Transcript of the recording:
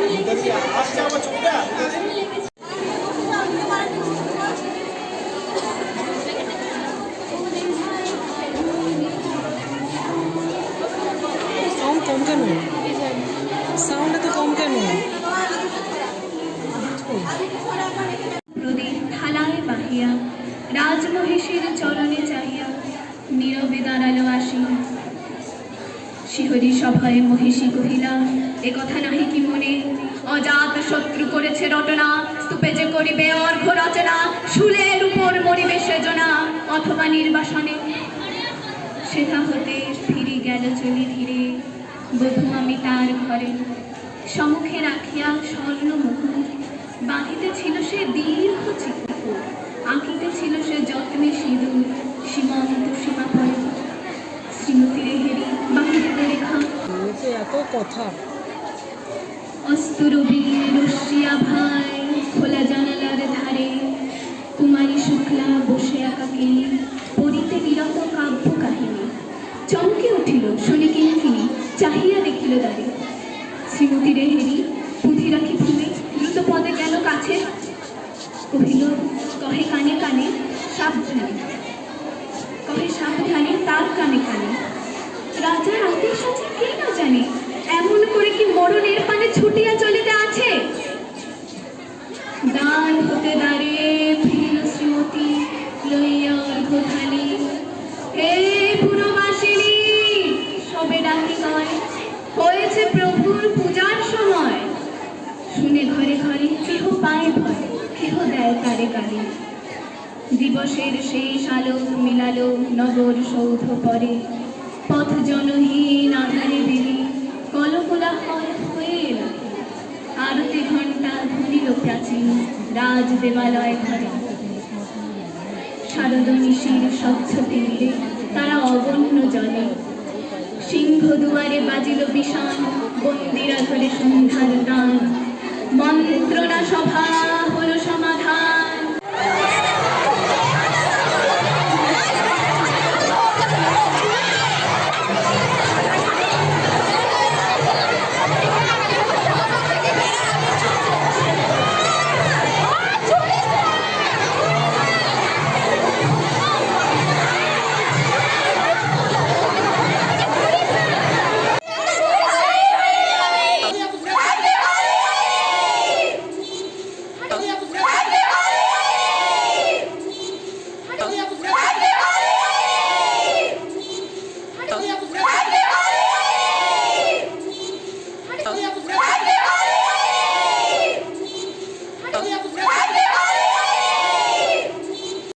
Sound কম কেন? Sound এত কম কেন? প্রদীপ থালায় বাহিয়া রাজমহিষীর চরণে চাহিয়া নীরবে দাঁড়ালো আসি। শিহরি সভায় মহিষী কহিলা, এ কথা নাহি কি মনে, অজাত শত্রু করেছে রটনা, স্তূপে যে করিবে অর্ঘ্য রচনা, শুলের উপর মরিবে সেজনা, অথবা নির্বাসনে। সেথা হতে ফিরি গেল চলি ধীরে, বধূ আমি তার ঘরে, সম্মুখে রাখিয়া স্বর্ণ মুকুট, বাঁধিতে ছিল সে দীর্ঘ চিত্রকূট, আঁকিতে ছিল সে যত্নে সিঁদুর, সীমন্ত সীমা পরে। শ্রীমতীর হেরি বাহিরে রেখা, এত কথা। অস্তরবি রশ্মিয়া ভাই খোলা জানালার ধারে, কুমারী শুক্লা বসে একাকী পড়িতে বিরত কাব্য কাহিনী। চমকে উঠিল শুনি কিঙ্কিনি, চাহিয়া দেখিল দ্বারে। শ্রীমতীর হেরি পুঁথি রাখি ভূমে দ্রুত পদে গেল কাছে, কহিল, কহে কানে কানে সাবধানে, কহে সাবধানে তার কানে কানে। রাজার আদেশ আছে কে না জানে, এমন করে কি মরণের পানে ছুটিয়া চলিতে আছে। দ্বার হতে দাঁড়িয়ে ফিরিল শ্রীমতী লইয়া অর্ঘ্য থালি, হে পুরবাসিনী সবে ডাকি কয়, হয়েছে প্রভুর পূজার সময়। শুনে ঘরে ঘরে কেহ পায় ভয়, কেহ দেয় তারে গালি। দিবসের শেষ আলো মিলালো নগর সৌধ পরে, পথ জনহীন আধারে দিলি কলকলা হয় হয়ে এলো। আরতি ঘণ্টা ধুলিল প্রাচীন রাজ দেবালয় ঘরে, শারদ নিশির স্বচ্ছ তীরে তারা অগণ্য জলে। সিংহ দুয়ারে বাজিল বিষাণ, বন্দিরা ধরে সন্ধ্যার দান, মন্ত্রণা সভা হলো সমাধান। Yeah.